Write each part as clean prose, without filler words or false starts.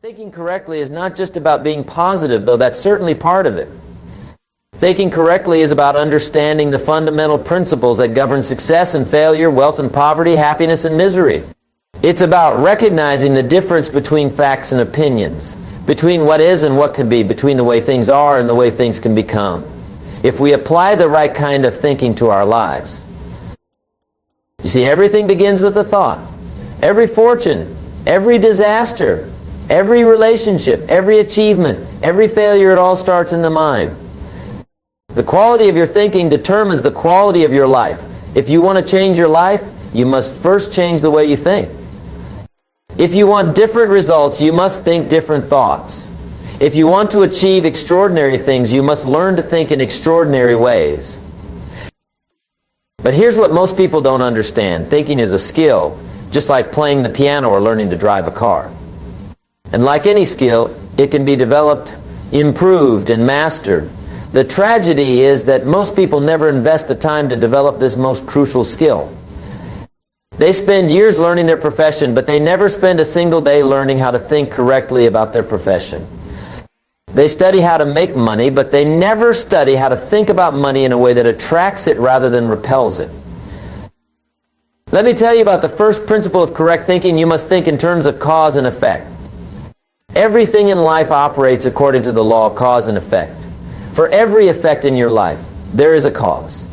Thinking correctly is not just about being positive, though that's certainly part of it. Thinking correctly is about understanding the fundamental principles that govern success and failure, wealth and poverty, happiness and misery. It's about recognizing the difference between facts and opinions, between what is and what can be, between the way things are and the way things can become, if we apply the right kind of thinking to our lives. You see, everything begins with a thought. Every fortune, every disaster, every relationship, every achievement, every failure, it all starts in the mind. The quality of your thinking determines the quality of your life. If you want to change your life, you must first change the way you think. If you want different results, you must think different thoughts. If you want to achieve extraordinary things, you must learn to think in extraordinary ways. But here's what most people don't understand. Thinking is a skill, just like playing the piano or learning to drive a car. And like any skill, it can be developed, improved, and mastered. The tragedy is that most people never invest the time to develop this most crucial skill. They spend years learning their profession, but they never spend a single day learning how to think correctly about their profession. They study how to make money, but they never study how to think about money in a way that attracts it rather than repels it. Let me tell you about the first principle of correct thinking. You must think in terms of cause and effect. Everything in life operates according to the law of cause and effect. For every effect in your life, there is a cause.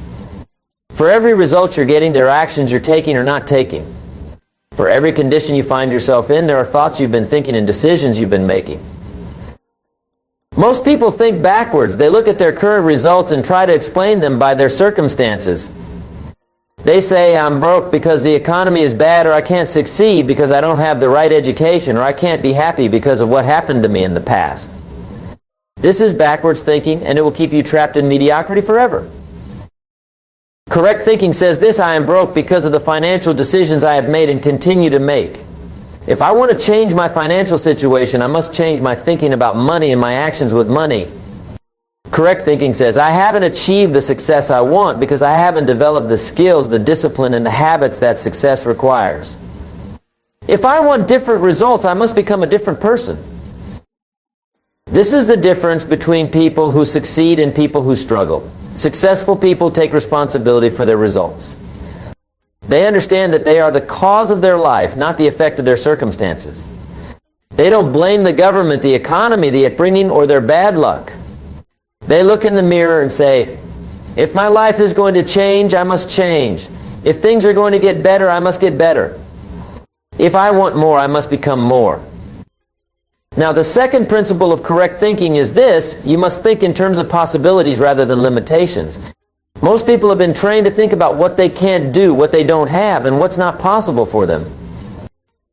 For every result you're getting, there are actions you're taking or not taking. For every condition you find yourself in, there are thoughts you've been thinking and decisions you've been making. Most people think backwards. They look at their current results and try to explain them by their circumstances. They say, I'm broke because the economy is bad, or I can't succeed because I don't have the right education, or I can't be happy because of what happened to me in the past. This is backwards thinking, and it will keep you trapped in mediocrity forever. Correct thinking says this: I am broke because of the financial decisions I have made and continue to make. If I want to change my financial situation, I must change my thinking about money and my actions with money. Correct thinking says, I haven't achieved the success I want because I haven't developed the skills, the discipline, and the habits that success requires. If I want different results, I must become a different person. This is the difference between people who succeed and people who struggle. Successful people take responsibility for their results. They understand that they are the cause of their life, not the effect of their circumstances. They don't blame the government, the economy, the upbringing, or their bad luck. They look in the mirror and say, if my life is going to change, I must change. If things are going to get better, I must get better. If I want more, I must become more. Now, the second principle of correct thinking is this: you must think in terms of possibilities rather than limitations. Most people have been trained to think about what they can't do, what they don't have, and what's not possible for them.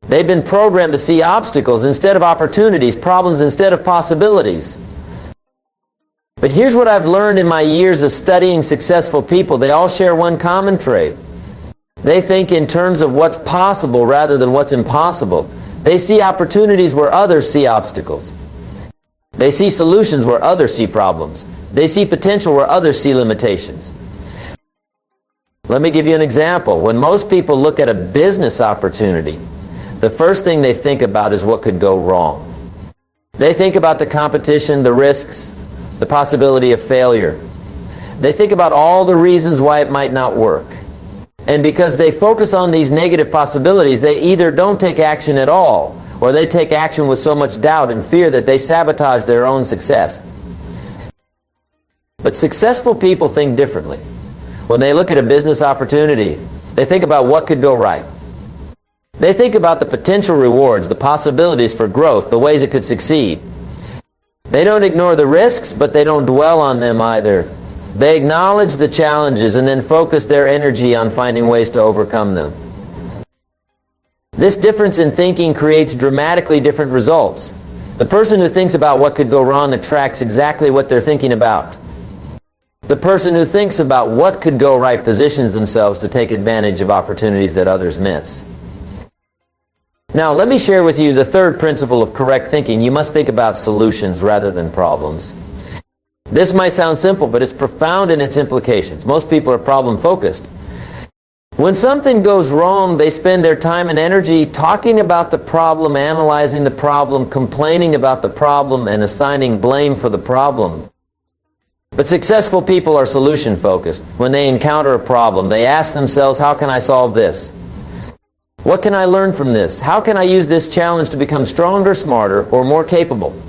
They've been programmed to see obstacles instead of opportunities, problems instead of possibilities. But here's what I've learned in my years of studying successful people. They all share one common trait. They think in terms of what's possible rather than what's impossible. They see opportunities where others see obstacles. They see solutions where others see problems. They see potential where others see limitations. Let me give you an example. When most people look at a business opportunity, the first thing they think about is what could go wrong. They think about the competition, the risks, the possibility of failure. They think about all the reasons why it might not work. And because they focus on these negative possibilities, they either don't take action at all, or they take action with so much doubt and fear that they sabotage their own success. But successful people think differently. When they look at a business opportunity, they think about what could go right. They think about the potential rewards, the possibilities for growth, the ways it could succeed. They don't ignore the risks, but they don't dwell on them either. They acknowledge the challenges and then focus their energy on finding ways to overcome them. This difference in thinking creates dramatically different results. The person who thinks about what could go wrong attracts exactly what they're thinking about. The person who thinks about what could go right positions themselves to take advantage of opportunities that others miss. Now, let me share with you the third principle of correct thinking. You must think about solutions rather than problems. This might sound simple, but it's profound in its implications. Most people are problem-focused. When something goes wrong, they spend their time and energy talking about the problem, analyzing the problem, complaining about the problem, and assigning blame for the problem. But successful people are solution-focused. When they encounter a problem, they ask themselves, how can I solve this? What can I learn from this? How can I use this challenge to become stronger, smarter, or more capable?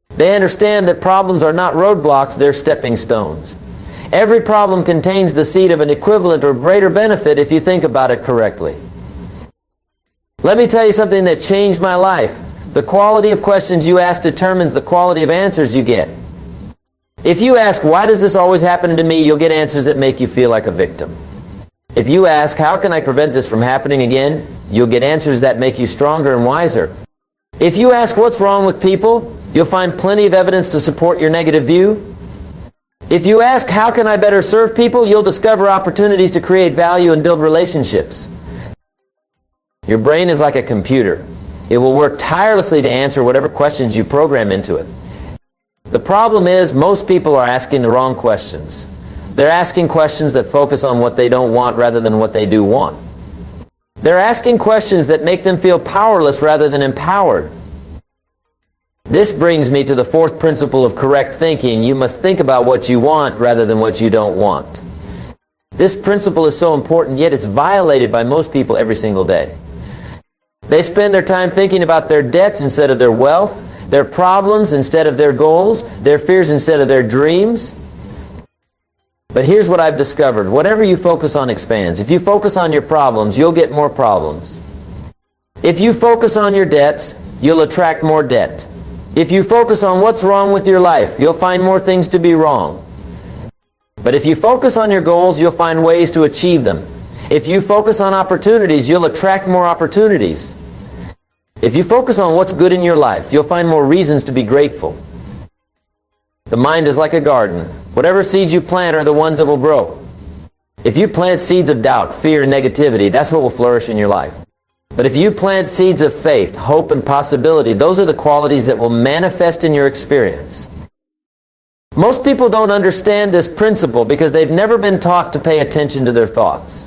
They understand that problems are not roadblocks, they're stepping stones. Every problem contains the seed of an equivalent or greater benefit if you think about it correctly. Let me tell you something that changed my life. The quality of questions you ask determines the quality of answers you get. If you ask, why does this always happen to me, you'll get answers that make you feel like a victim. If you ask, how can I prevent this from happening again, you'll get answers that make you stronger and wiser. If you ask, what's wrong with people, you'll find plenty of evidence to support your negative view. If you ask, how can I better serve people, you'll discover opportunities to create value and build relationships. Your brain is like a computer. It will work tirelessly to answer whatever questions you program into it. The problem is, most people are asking the wrong questions. They're asking questions that focus on what they don't want rather than what they do want. They're asking questions that make them feel powerless rather than empowered. This brings me to the fourth principle of correct thinking. You must think about what you want rather than what you don't want. This principle is so important, yet it's violated by most people every single day. They spend their time thinking about their debts instead of their wealth, their problems instead of their goals, their fears instead of their dreams. But here's what I've discovered. Whatever you focus on expands. If you focus on your problems, you'll get more problems. If you focus on your debts, you'll attract more debt. If you focus on what's wrong with your life, you'll find more things to be wrong. But if you focus on your goals, you'll find ways to achieve them. If you focus on opportunities, you'll attract more opportunities. If you focus on what's good in your life, you'll find more reasons to be grateful. The mind is like a garden. Whatever seeds you plant are the ones that will grow. If you plant seeds of doubt, fear, and negativity, that's what will flourish in your life. But if you plant seeds of faith, hope, and possibility, those are the qualities that will manifest in your experience. Most people don't understand this principle because they've never been taught to pay attention to their thoughts.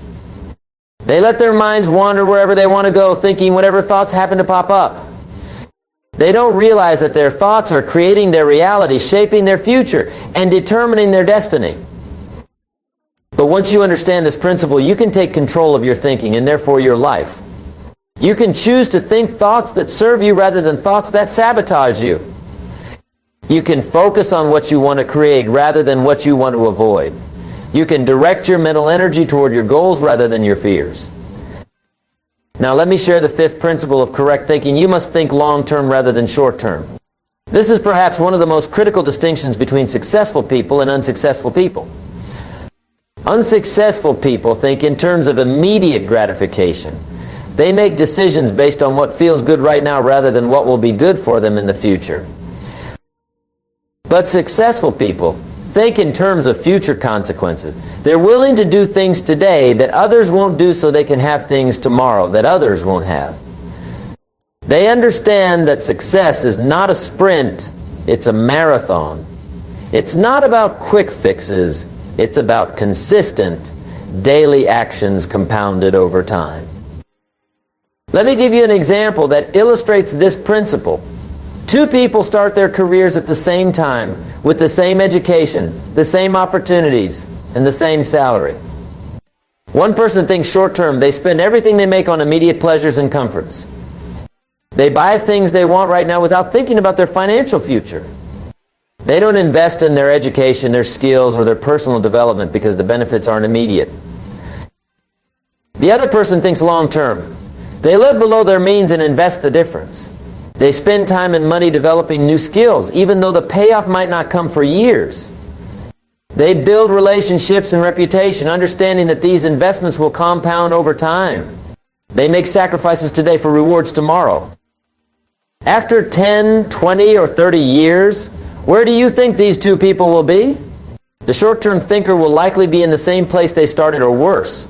They let their minds wander wherever they want to go, thinking whatever thoughts happen to pop up. They don't realize that their thoughts are creating their reality, shaping their future, and determining their destiny. But once you understand this principle, you can take control of your thinking and therefore your life. You can choose to think thoughts that serve you rather than thoughts that sabotage you. You can focus on what you want to create rather than what you want to avoid. You can direct your mental energy toward your goals rather than your fears. Now let me share the fifth principle of correct thinking. You must think long-term rather than short-term. This is perhaps one of the most critical distinctions between successful people and unsuccessful people. Unsuccessful people think in terms of immediate gratification. They make decisions based on what feels good right now rather than what will be good for them in the future. But successful people think in terms of future consequences. They're willing to do things today that others won't do so they can have things tomorrow that others won't have. They understand that success is not a sprint, it's a marathon. It's not about quick fixes, it's about consistent, daily actions compounded over time. Let me give you an example that illustrates this principle. Two people start their careers at the same time, with the same education, the same opportunities, and the same salary. One person thinks short-term. They spend everything they make on immediate pleasures and comforts. They buy things they want right now without thinking about their financial future. They don't invest in their education, their skills, or their personal development because the benefits aren't immediate. The other person thinks long-term. They live below their means and invest the difference. They spend time and money developing new skills, even though the payoff might not come for years. They build relationships and reputation, understanding that these investments will compound over time. They make sacrifices today for rewards tomorrow. After 10, 20, or 30 years, where do you think these two people will be? The short-term thinker will likely be in the same place they started or worse.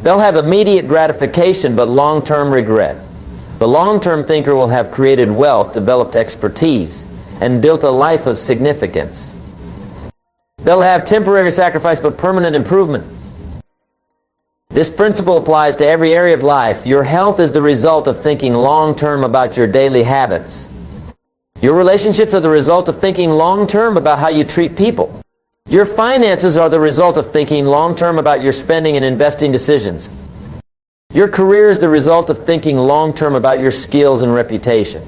They'll have immediate gratification but long-term regret. The long-term thinker will have created wealth, developed expertise, and built a life of significance. They'll have temporary sacrifice but permanent improvement. This principle applies to every area of life. Your health is the result of thinking long-term about your daily habits. Your relationships are the result of thinking long-term about how you treat people. Your finances are the result of thinking long-term about your spending and investing decisions. Your career is the result of thinking long-term about your skills and reputation.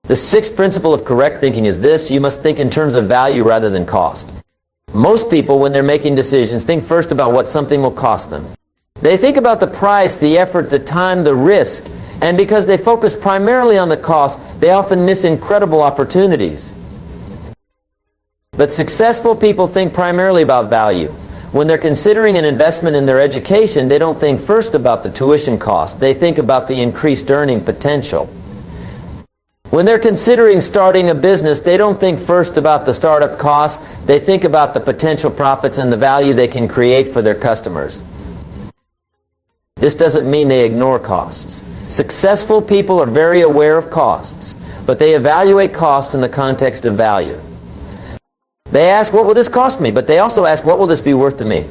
The sixth principle of correct thinking is this: you must think in terms of value rather than cost. Most people, when they're making decisions, think first about what something will cost them. They think about the price, the effort, the time, the risk, and because they focus primarily on the cost, they often miss incredible opportunities. But successful people think primarily about value. When they're considering an investment in their education, they don't think first about the tuition cost. They think about the increased earning potential. When they're considering starting a business, they don't think first about the startup costs. They think about the potential profits and the value they can create for their customers. This doesn't mean they ignore costs. Successful people are very aware of costs, but they evaluate costs in the context of value. They ask, what will this cost me? But they also ask, what will this be worth to me?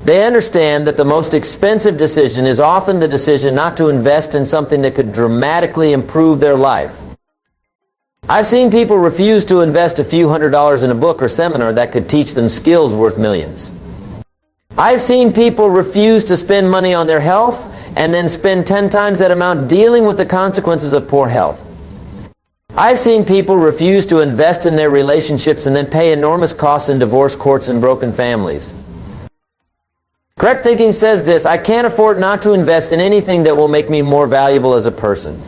They understand that the most expensive decision is often the decision not to invest in something that could dramatically improve their life. I've seen people refuse to invest a few $100s in a book or seminar that could teach them skills worth millions. I've seen people refuse to spend money on their health and then spend 10 times that amount dealing with the consequences of poor health. I've seen people refuse to invest in their relationships and then pay enormous costs in divorce courts and broken families. Correct thinking says this: I can't afford not to invest in anything that will make me more valuable as a person.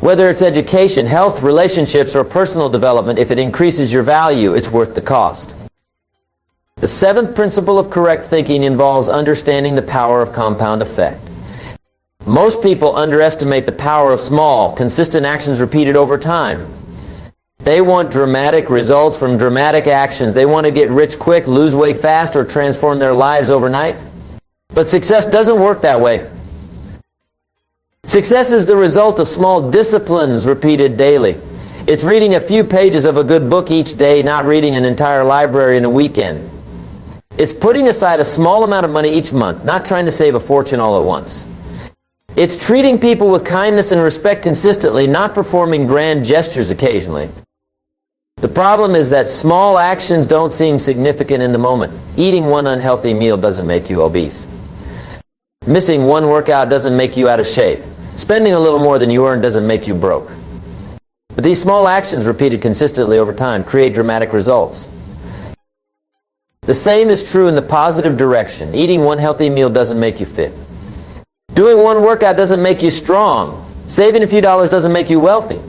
Whether it's education, health, relationships, or personal development, if it increases your value, it's worth the cost. The seventh principle of correct thinking involves understanding the power of compound effect. Most people underestimate the power of small, consistent actions repeated over time. They want dramatic results from dramatic actions. They want to get rich quick, lose weight fast, or transform their lives overnight. But success doesn't work that way. Success is the result of small disciplines repeated daily. It's reading a few pages of a good book each day, not reading an entire library in a weekend. It's putting aside a small amount of money each month, not trying to save a fortune all at once. It's treating people with kindness and respect consistently, not performing grand gestures occasionally. The problem is that small actions don't seem significant in the moment. Eating one unhealthy meal doesn't make you obese. Missing one workout doesn't make you out of shape. Spending a little more than you earn doesn't make you broke. But these small actions repeated consistently over time create dramatic results. The same is true in the positive direction. Eating one healthy meal doesn't make you fit. Doing one workout doesn't make you strong. Saving a few dollars doesn't make you wealthy.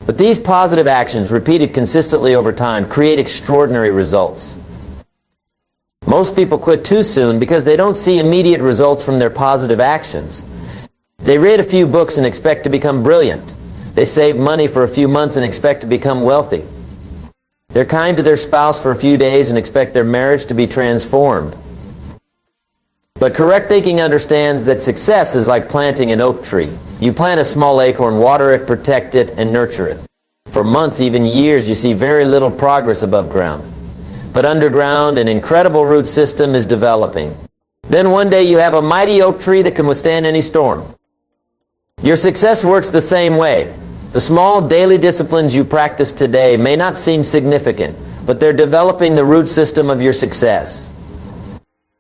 But these positive actions, repeated consistently over time, create extraordinary results. Most people quit too soon because they don't see immediate results from their positive actions. They read a few books and expect to become brilliant. They save money for a few months and expect to become wealthy. They're kind to their spouse for a few days and expect their marriage to be transformed. But correct thinking understands that success is like planting an oak tree. You plant a small acorn, water it, protect it, and nurture it. For months, even years, you see very little progress above ground. But underground, an incredible root system is developing. Then one day you have a mighty oak tree that can withstand any storm. Your success works the same way. The small daily disciplines you practice today may not seem significant, but they're developing the root system of your success.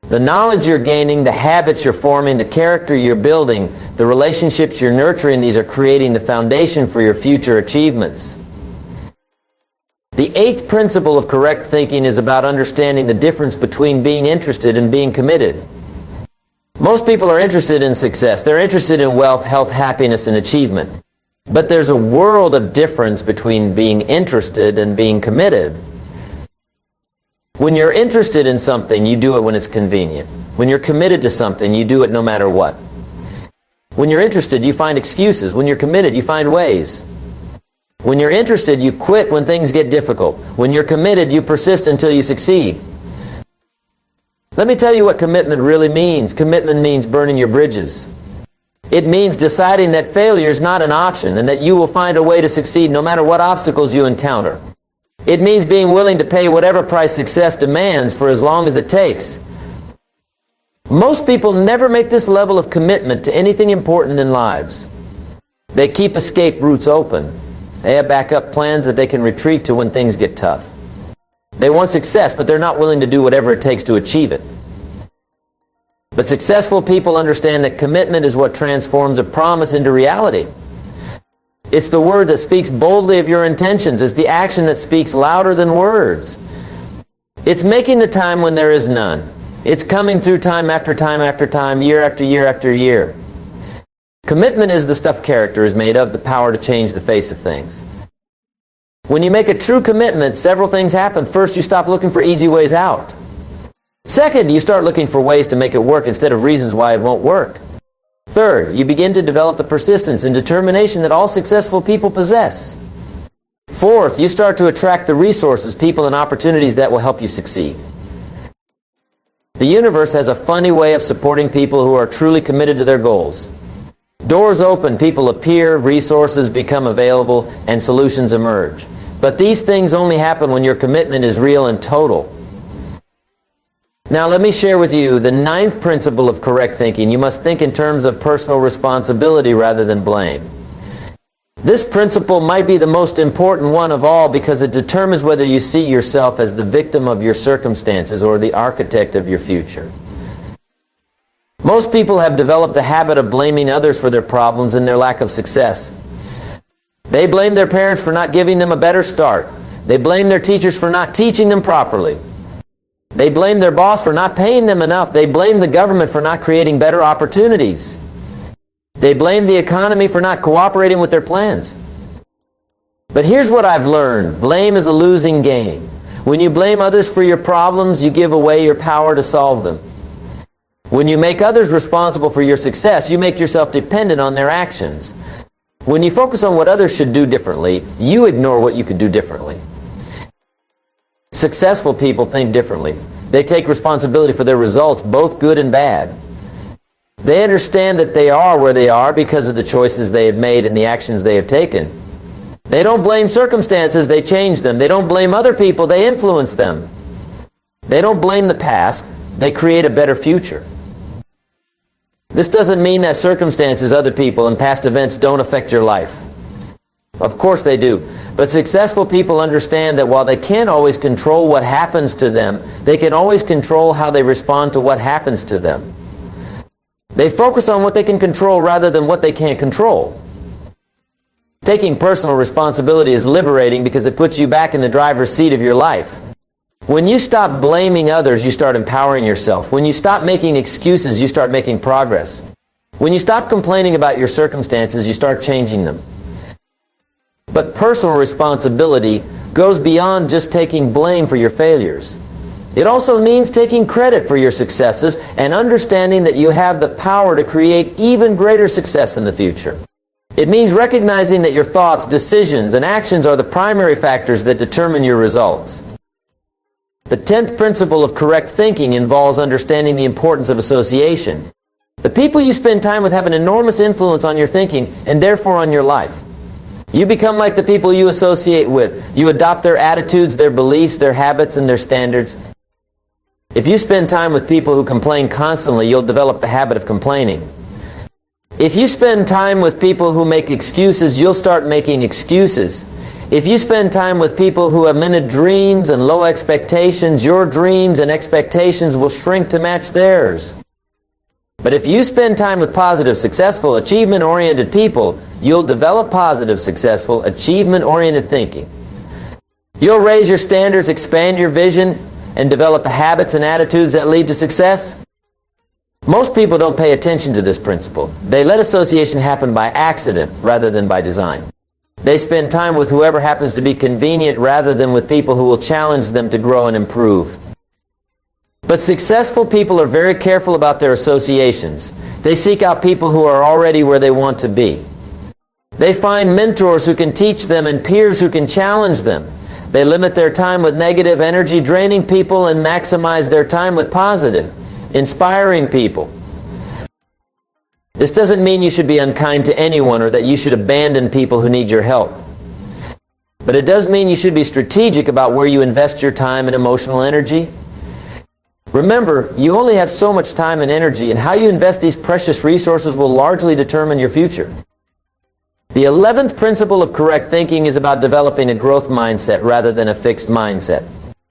The knowledge you're gaining, the habits you're forming, the character you're building, the relationships you're nurturing, these are creating the foundation for your future achievements. The eighth principle of correct thinking is about understanding the difference between being interested and being committed. Most people are interested in success. They're interested in wealth, health, happiness, and achievement. But there's a world of difference between being interested and being committed. When you're interested in something, you do it when it's convenient. When you're committed to something, you do it no matter what. When you're interested, you find excuses. When you're committed, you find ways. When you're interested, you quit when things get difficult. When you're committed, you persist until you succeed. Let me tell you what commitment really means. Commitment means burning your bridges. It means deciding that failure is not an option and that you will find a way to succeed no matter what obstacles you encounter. It means being willing to pay whatever price success demands for as long as it takes. Most people never make this level of commitment to anything important in lives. They keep escape routes open. They have backup plans that they can retreat to when things get tough. They want success, but they're not willing to do whatever it takes to achieve it. But successful people understand that commitment is what transforms a promise into reality. It's the word that speaks boldly of your intentions. It's the action that speaks louder than words. It's making the time when there is none. It's coming through time after time after time, year after year after year. Commitment is the stuff character is made of, the power to change the face of things. When you make a true commitment, several things happen. First, you stop looking for easy ways out. Second, you start looking for ways to make it work instead of reasons why it won't work. Third, you begin to develop the persistence and determination that all successful people possess. Fourth, you start to attract the resources, people, and opportunities that will help you succeed. The universe has a funny way of supporting people who are truly committed to their goals. Doors open, people appear, resources become available, and solutions emerge. But these things only happen when your commitment is real and total. Now let me share with you the 9th principle of correct thinking. You must think in terms of personal responsibility rather than blame. This principle might be the most important one of all because it determines whether you see yourself as the victim of your circumstances or the architect of your future. Most people have developed the habit of blaming others for their problems and their lack of success. They blame their parents for not giving them a better start. They blame their teachers for not teaching them properly. They blame their boss for not paying them enough. They blame the government for not creating better opportunities. They blame the economy for not cooperating with their plans. But here's what I've learned. Blame is a losing game. When you blame others for your problems, you give away your power to solve them. When you make others responsible for your success, you make yourself dependent on their actions. When you focus on what others should do differently, you ignore what you could do differently. Successful people think differently. They take responsibility for their results, both good and bad. They understand that they are where they are because of the choices they have made and the actions they have taken. They don't blame circumstances, they change them. They don't blame other people, they influence them. They don't blame the past, they create a better future. This doesn't mean that circumstances, other people, and past events don't affect your life. Of course they do. But successful people understand that while they can't always control what happens to them, they can always control how they respond to what happens to them. They focus on what they can control rather than what they can't control. Taking personal responsibility is liberating because it puts you back in the driver's seat of your life. When you stop blaming others, you start empowering yourself. When you stop making excuses, you start making progress. When you stop complaining about your circumstances, you start changing them. But personal responsibility goes beyond just taking blame for your failures. It also means taking credit for your successes and understanding that you have the power to create even greater success in the future. It means recognizing that your thoughts, decisions, and actions are the primary factors that determine your results. The 10th principle of correct thinking involves understanding the importance of association. The people you spend time with have an enormous influence on your thinking and therefore on your life. You become like the people you associate with. You adopt their attitudes, their beliefs, their habits, and their standards. If you spend time with people who complain constantly, you'll develop the habit of complaining. If you spend time with people who make excuses, you'll start making excuses. If you spend time with people who have many dreams and low expectations, your dreams and expectations will shrink to match theirs. But if you spend time with positive, successful, achievement-oriented people, you'll develop positive, successful, achievement-oriented thinking. You'll raise your standards, expand your vision, and develop habits and attitudes that lead to success. Most people don't pay attention to this principle. They let association happen by accident rather than by design. They spend time with whoever happens to be convenient rather than with people who will challenge them to grow and improve. But successful people are very careful about their associations. They seek out people who are already where they want to be. They find mentors who can teach them and peers who can challenge them. They limit their time with negative, energy-draining people and maximize their time with positive, inspiring people. This doesn't mean you should be unkind to anyone or that you should abandon people who need your help. But it does mean you should be strategic about where you invest your time and emotional energy. Remember, you only have so much time and energy, and how you invest these precious resources will largely determine your future. The 11th principle of correct thinking is about developing a growth mindset rather than a fixed mindset.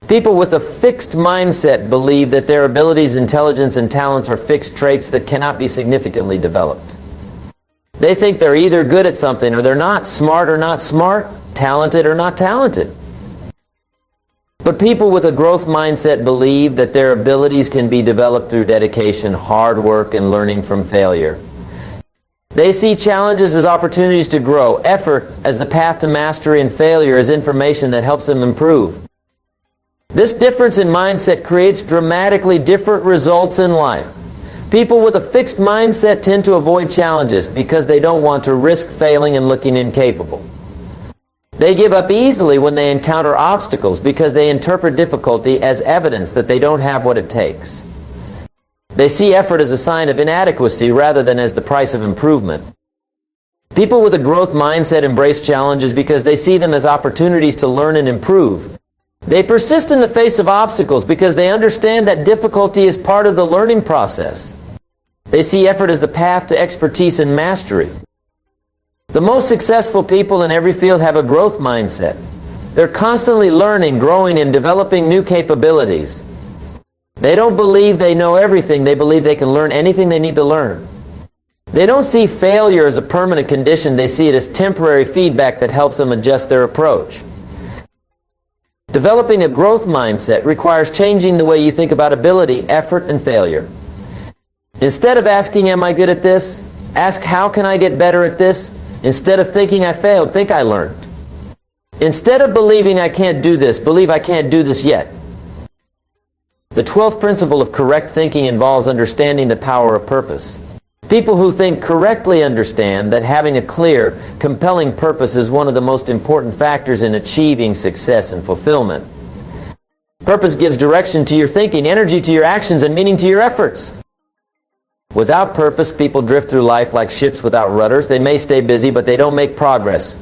People with a fixed mindset believe that their abilities, intelligence, and talents are fixed traits that cannot be significantly developed. They think they're either good at something or they're not, smart or not smart, talented or not talented. But people with a growth mindset believe that their abilities can be developed through dedication, hard work, and learning from failure. They see challenges as opportunities to grow, effort as the path to mastery, and failure as information that helps them improve. This difference in mindset creates dramatically different results in life. People with a fixed mindset tend to avoid challenges because they don't want to risk failing and looking incapable. They give up easily when they encounter obstacles because they interpret difficulty as evidence that they don't have what it takes. They see effort as a sign of inadequacy rather than as the price of improvement. People with a growth mindset embrace challenges because they see them as opportunities to learn and improve. They persist in the face of obstacles because they understand that difficulty is part of the learning process. They see effort as the path to expertise and mastery. The most successful people in every field have a growth mindset. They're constantly learning, growing, and developing new capabilities. They don't believe they know everything. They believe they can learn anything they need to learn. They don't see failure as a permanent condition. They see it as temporary feedback that helps them adjust their approach. Developing a growth mindset requires changing the way you think about ability, effort, and failure. Instead of asking, am I good at this? Ask, how can I get better at this? Instead of thinking I failed, think I learned. Instead of believing I can't do this, believe I can't do this yet. The 12th principle of correct thinking involves understanding the power of purpose. People who think correctly understand that having a clear, compelling purpose is one of the most important factors in achieving success and fulfillment. Purpose gives direction to your thinking, energy to your actions, and meaning to your efforts. Without purpose, people drift through life like ships without rudders. They may stay busy, but they don't make progress.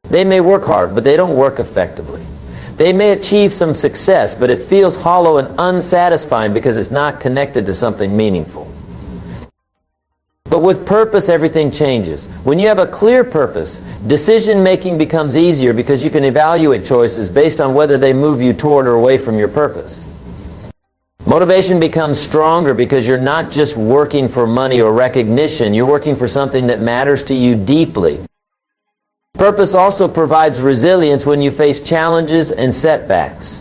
They may work hard, but they don't work effectively. They may achieve some success, but it feels hollow and unsatisfying because it's not connected to something meaningful. But with purpose, everything changes. When you have a clear purpose, decision-making becomes easier because you can evaluate choices based on whether they move you toward or away from your purpose. Motivation becomes stronger because you're not just working for money or recognition. You're working for something that matters to you deeply. Purpose also provides resilience when you face challenges and setbacks.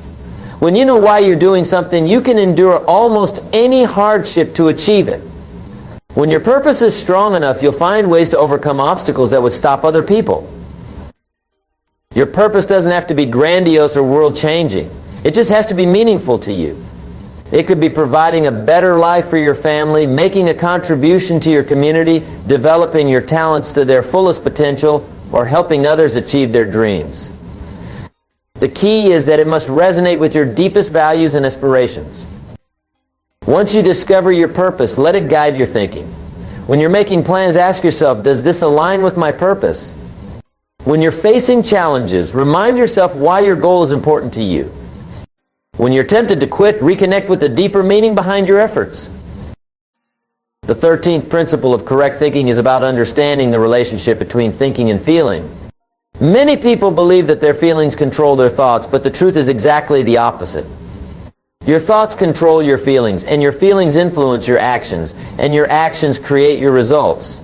When you know why you're doing something, you can endure almost any hardship to achieve it. When your purpose is strong enough, you'll find ways to overcome obstacles that would stop other people. Your purpose doesn't have to be grandiose or world-changing. It just has to be meaningful to you. It could be providing a better life for your family, making a contribution to your community, developing your talents to their fullest potential, or helping others achieve their dreams. The key is that it must resonate with your deepest values and aspirations. Once you discover your purpose, let it guide your thinking. When you're making plans, ask yourself, does this align with my purpose? When you're facing challenges, remind yourself why your goal is important to you. When you're tempted to quit, reconnect with the deeper meaning behind your efforts. The 13th principle of correct thinking is about understanding the relationship between thinking and feeling. Many people believe that their feelings control their thoughts, but the truth is exactly the opposite. Your thoughts control your feelings, and your feelings influence your actions, and your actions create your results.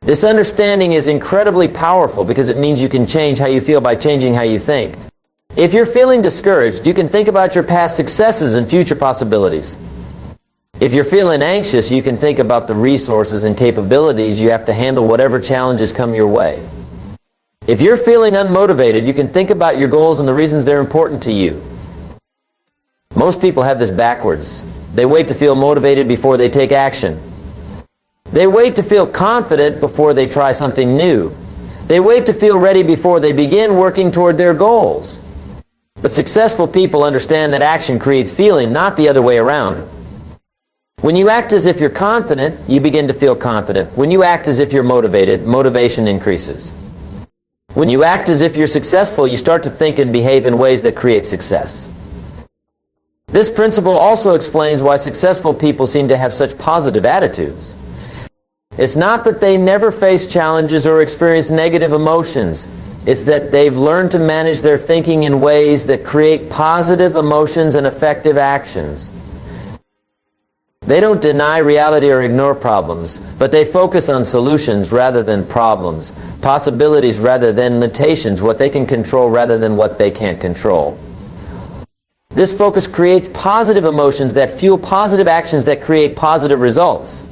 This understanding is incredibly powerful because it means you can change how you feel by changing how you think. If you're feeling discouraged, you can think about your past successes and future possibilities. If you're feeling anxious, you can think about the resources and capabilities you have to handle whatever challenges come your way. If you're feeling unmotivated, you can think about your goals and the reasons they're important to you. Most people have this backwards. They wait to feel motivated before they take action. They wait to feel confident before they try something new. They wait to feel ready before they begin working toward their goals. But successful people understand that action creates feeling, not the other way around. When you act as if you're confident, you begin to feel confident. When you act as if you're motivated, motivation increases. When you act as if you're successful, you start to think and behave in ways that create success. This principle also explains why successful people seem to have such positive attitudes. It's not that they never face challenges or experience negative emotions. It's that they've learned to manage their thinking in ways that create positive emotions and effective actions. They don't deny reality or ignore problems, but they focus on solutions rather than problems, possibilities rather than limitations, what they can control rather than what they can't control. This focus creates positive emotions that fuel positive actions that create positive results.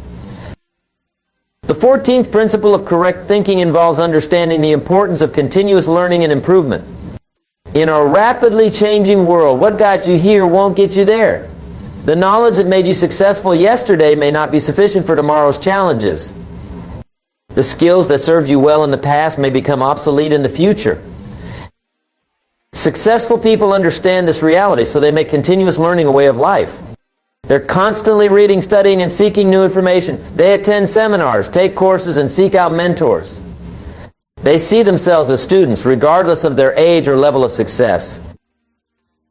The 14th principle of correct thinking involves understanding the importance of continuous learning and improvement. In a rapidly changing world, what got you here won't get you there. The knowledge that made you successful yesterday may not be sufficient for tomorrow's challenges. The skills that served you well in the past may become obsolete in the future. Successful people understand this reality, so they make continuous learning a way of life. They're constantly reading, studying, and seeking new information. They attend seminars, take courses, and seek out mentors. They see themselves as students, regardless of their age or level of success.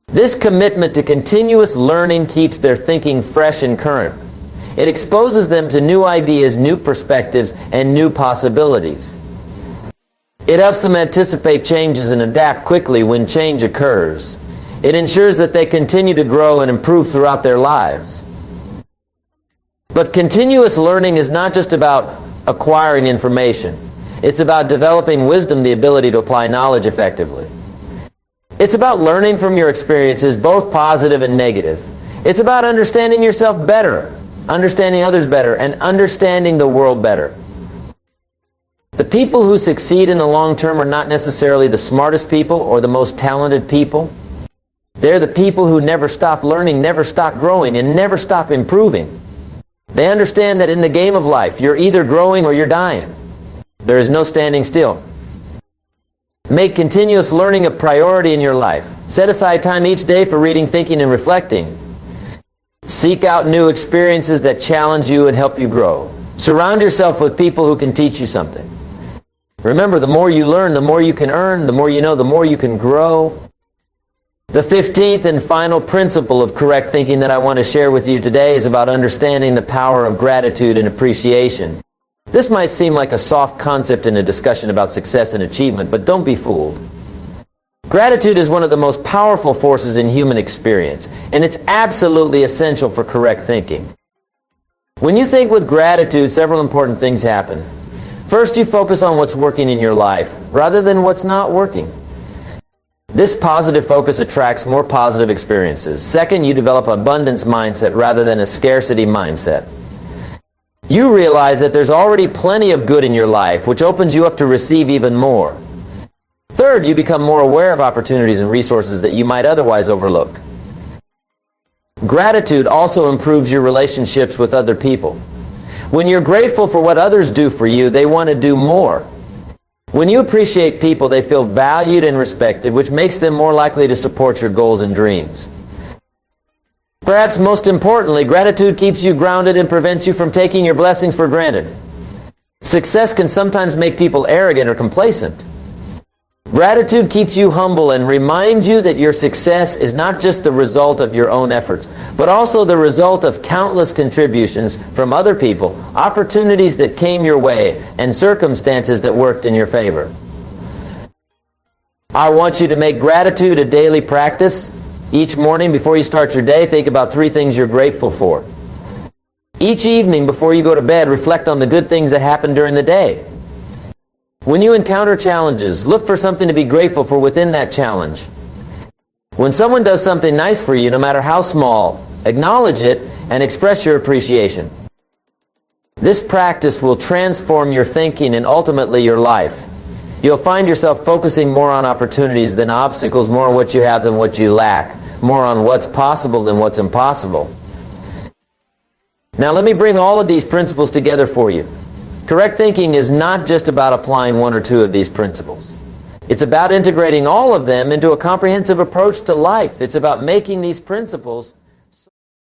This commitment to continuous learning keeps their thinking fresh and current. It exposes them to new ideas, new perspectives, and new possibilities. It helps them anticipate changes and adapt quickly when change occurs. It ensures that they continue to grow and improve throughout their lives. But continuous learning is not just about acquiring information. It's about developing wisdom, the ability to apply knowledge effectively. It's about learning from your experiences, both positive and negative. It's about understanding yourself better, understanding others better, and understanding the world better. The people who succeed in the long term are not necessarily the smartest people or the most talented people. They're the people who never stop learning, never stop growing, and never stop improving. They understand that in the game of life, you're either growing or you're dying. There is no standing still. Make continuous learning a priority in your life. Set aside time each day for reading, thinking, and reflecting. Seek out new experiences that challenge you and help you grow. Surround yourself with people who can teach you something. Remember, the more you learn, the more you can earn. The more you know, the more you can grow. The 15th and final principle of correct thinking that I want to share with you today is about understanding the power of gratitude and appreciation. This might seem like a soft concept in a discussion about success and achievement, but don't be fooled. Gratitude is one of the most powerful forces in human experience, and it's absolutely essential for correct thinking. When you think with gratitude, several important things happen. First, you focus on what's working in your life, rather than what's not working. This positive focus attracts more positive experiences. Second, you develop an abundance mindset rather than a scarcity mindset. You realize that there's already plenty of good in your life, which opens you up to receive even more. Third, you become more aware of opportunities and resources that you might otherwise overlook. Gratitude also improves your relationships with other people. When you're grateful for what others do for you, they want to do more. When you appreciate people, they feel valued and respected, which makes them more likely to support your goals and dreams. Perhaps most importantly, gratitude keeps you grounded and prevents you from taking your blessings for granted. Success can sometimes make people arrogant or complacent. Gratitude keeps you humble and reminds you that your success is not just the result of your own efforts, but also the result of countless contributions from other people, opportunities that came your way, and circumstances that worked in your favor. I want you to make gratitude a daily practice. Each morning before you start your day, think about 3 things you're grateful for. Each evening before you go to bed, reflect on the good things that happened during the day. When you encounter challenges, look for something to be grateful for within that challenge. When someone does something nice for you, no matter how small, acknowledge it and express your appreciation. This practice will transform your thinking and ultimately your life. You'll find yourself focusing more on opportunities than obstacles, more on what you have than what you lack, more on what's possible than what's impossible. Now let me bring all of these principles together for you. Correct thinking is not just about applying 1 or 2 of these principles. It's about integrating all of them into a comprehensive approach to life. It's about making these principles